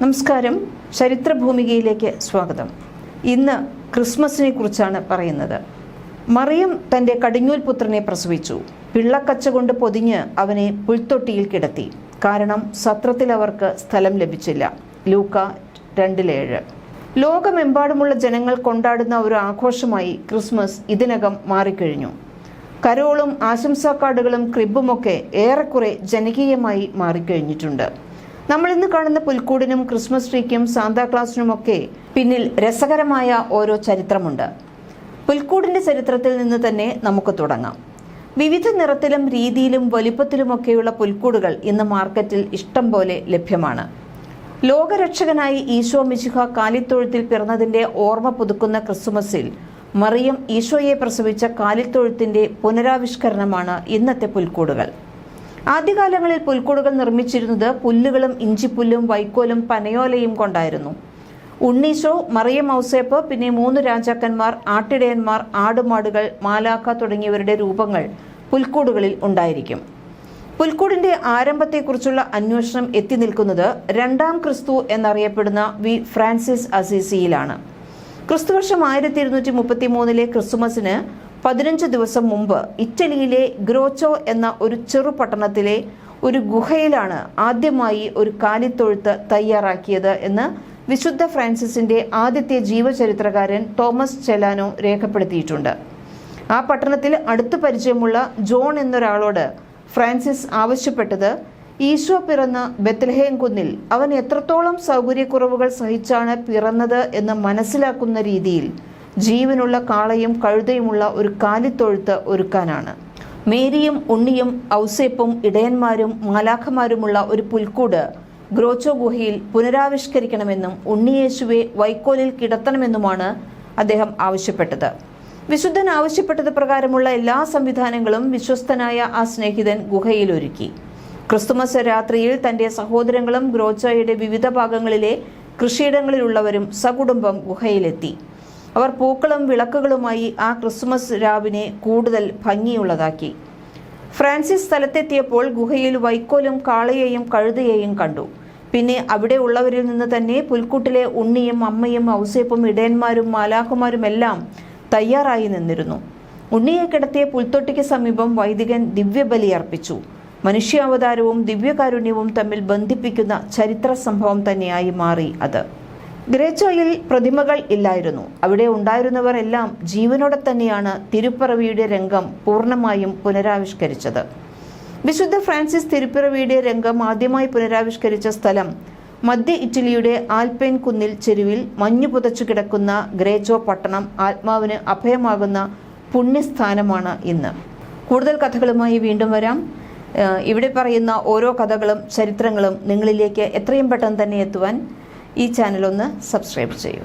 നമസ്കാരം, ചരിത്രഭൂമികയിലേക്ക് സ്വാഗതം. ഇന്ന് ക്രിസ്മസിനെ കുറിച്ചാണ് പറയുന്നത്. മറിയം തൻ്റെ കടിഞ്ഞൂൽ പുത്രനെ പ്രസവിച്ചു. പിള്ളക്കച്ച കൊണ്ട് പൊതിഞ്ഞ് അവനെ പുൽത്തൊട്ടിയിൽ കിടത്തി. കാരണം സത്രത്തിൽ അവർക്ക് സ്ഥലം ലഭിച്ചില്ല. ലൂക്ക 2:7. ലോകമെമ്പാടുമുള്ള ജനങ്ങൾ കൊണ്ടാടുന്ന ഒരു ആഘോഷമായി ക്രിസ്മസ് ഇതിനകം മാറിക്കഴിഞ്ഞു. കരോളും ആശംസാ കാർഡുകളും ക്രിബുമൊക്കെ ഏറെക്കുറെ ജനകീയമായി മാറിക്കഴിഞ്ഞിട്ടുണ്ട്. നമ്മൾ ഇന്ന് കാണുന്ന പുൽക്കൂടിനും ക്രിസ്മസ് ട്രീക്കും സാന്താക്ലാസിനുമൊക്കെ പിന്നിൽ രസകരമായ ഓരോ ചരിത്രമുണ്ട്. പുൽക്കൂടിന്റെ ചരിത്രത്തിൽ നിന്ന് തന്നെ നമുക്ക് തുടങ്ങാം. വിവിധ നിറത്തിലും രീതിയിലും വലിപ്പത്തിലുമൊക്കെയുള്ള പുൽക്കൂടുകൾ ഇന്ന് മാർക്കറ്റിൽ ഇഷ്ടം പോലെ ലഭ്യമാണ്. ലോകരക്ഷകനായി ഈശോ മിശിഹ കാലിത്തൊഴുത്തിൽ പിറന്നതിന്റെ ഓർമ്മ പുതുക്കുന്ന ക്രിസ്മസിൽ മറിയം ഈശോയെ പ്രസവിച്ച കാലിത്തൊഴുത്തിന്റെ പുനരാവിഷ്കരണമാണ് ഇന്നത്തെ പുൽക്കൂടുകൾ. ആദ്യകാലങ്ങളിൽ പുൽക്കൂടുകൾ നിർമ്മിച്ചിരുന്നത് പുല്ലുകളും ഇഞ്ചിപ്പുല്ലും വൈക്കോലും പനയോലയും കൊണ്ടായിരുന്നു. ഉണ്ണീശോ, മറിയം ഔസേപ്പ്, പിന്നെ 3 രാജാക്കന്മാർ, ആട്ടിടയന്മാർ, ആടുമാടുകൾ, മാലാഖ തുടങ്ങിയവരുടെ രൂപങ്ങൾ പുൽക്കൂടുകളിൽ ഉണ്ടായിരിക്കും. പുൽക്കൂടിന്റെ ആരംഭത്തെക്കുറിച്ചുള്ള അന്വേഷണം എത്തി നിൽക്കുന്നത് 2ാം ക്രിസ്തു എന്നറിയപ്പെടുന്ന ഫ്രാൻസിസ് അസീസിയിലാണ്. ക്രിസ്തുവർഷം 1233 ക്രിസ്തുമസിന് 15 ദിവസം മുമ്പ് ഇറ്റലിയിലെ ഗ്രോച്ചോ എന്ന ഒരു ചെറു പട്ടണത്തിലെ ഒരു ഗുഹയിലാണ് ആദ്യമായി ഒരു കാലിത്തൊഴുത്ത് തയ്യാറാക്കിയത് എന്ന് വിശുദ്ധ ഫ്രാൻസിസിന്റെ ആദ്യത്തെ ജീവചരിത്രകാരൻ തോമസ് ചെലാനോ രേഖപ്പെടുത്തിയിട്ടുണ്ട്. ആ പട്ടണത്തിൽ അടുത്തു പരിചയമുള്ള ജോൺ എന്നൊരാളോട് ഫ്രാൻസിസ് ആവശ്യപ്പെട്ടത് ഈശോ പിറന്ന ബെത്ലഹേം കുന്നിൽ അവൻ എത്രത്തോളം സൗകര്യക്കുറവുകൾ സഹിച്ചാണ് പിറന്നത് എന്ന് മനസ്സിലാക്കുന്ന രീതിയിൽ ജീവനുള്ള കാളയും കഴുതയുമുള്ള ഒരു കാലിത്തൊഴുത്ത് ഒരുക്കാനാണ്. മേരിയും ഉണ്ണിയും ഔസേപ്പും ഇടയന്മാരും മാലാഖമാരുമുള്ള ഒരു പുൽക്കൂട് ഗ്രോച്ചോ ഗുഹയിൽ പുനരാവിഷ്കരിക്കണമെന്നും ഉണ്ണിയേശുവെ വൈക്കോലിൽ കിടത്തണമെന്നുമാണ് അദ്ദേഹം ആവശ്യപ്പെട്ടത്. വിശുദ്ധൻ ആവശ്യപ്പെട്ടത് പ്രകാരമുള്ള എല്ലാ സംവിധാനങ്ങളും വിശ്വസ്തനായ ആ സ്നേഹിതൻ ഗുഹയിൽ ഒരുക്കി. ക്രിസ്തുമസ് രാത്രിയിൽ തന്റെ സഹോദരങ്ങളും ഗ്രോച്ചോയുടെ വിവിധ ഭാഗങ്ങളിലെ കൃഷിയിടങ്ങളിലുള്ളവരും സകുടുംബം ഗുഹയിലെത്തി. അവർ പൂക്കളും വിളക്കുകളുമായി ആ ക്രിസ്മസ് രാവിനെ കൂടുതൽ ഭംഗിയുള്ളതാക്കി. ഫ്രാൻസിസ് സ്ഥലത്തെത്തിയപ്പോൾ ഗുഹയിൽ വൈക്കോലും കാളയെയും കഴുതയെയും കണ്ടു. പിന്നെ അവിടെ ഉള്ളവരിൽ നിന്ന് തന്നെ പുൽക്കൂട്ടിലെ ഉണ്ണിയും അമ്മയും ഔസേപ്പും ഇടയന്മാരും മാലാഖമാരുമെല്ലാം തയ്യാറായി നിന്നിരുന്നു. ഉണ്ണിയെ കിടത്തിയ പുൽത്തൊട്ടിക്ക് സമീപം വൈദികൻ ദിവ്യബലി അർപ്പിച്ചു. മനുഷ്യാവതാരവും ദിവ്യകാരുണ്യവും തമ്മിൽ ബന്ധിപ്പിക്കുന്ന ചരിത്ര സംഭവം തന്നെയായി മാറി അത്. ഗ്രേച്ചോയിൽ പ്രതിമകൾ ഇല്ലായിരുന്നു. അവിടെ ഉണ്ടായിരുന്നവർ എല്ലാം ജീവനോടെ തന്നെയാണ് തിരുപ്പിറവിയുടെ രംഗം പൂർണ്ണമായും പുനരാവിഷ്കരിച്ചത്. വിശുദ്ധ ഫ്രാൻസിസ് തിരുപ്പിറവിയുടെ രംഗം ആദ്യമായി പുനരാവിഷ്കരിച്ച സ്ഥലം മധ്യ ഇറ്റലിയുടെ ആൽപൈൻ കുന്നിൽ ചെരുവിൽ മഞ്ഞു പുതച്ചു കിടക്കുന്ന ഗ്രേച്ചോ പട്ടണം ആത്മാവിന് അഭയമാകുന്ന പുണ്യസ്ഥാനമാണ് ഇന്ന്. കൂടുതൽ കഥകളുമായി വീണ്ടും വരാം. ഇവിടെ പറയുന്ന ഓരോ കഥകളും ചരിത്രങ്ങളും നിങ്ങളിലേക്ക് എത്രയും പെട്ടെന്ന് തന്നെ എത്തുവാൻ ഈ ചാനൽ ഒന്ന് സബ്സ്ക്രൈബ് ചെയ്യൂ.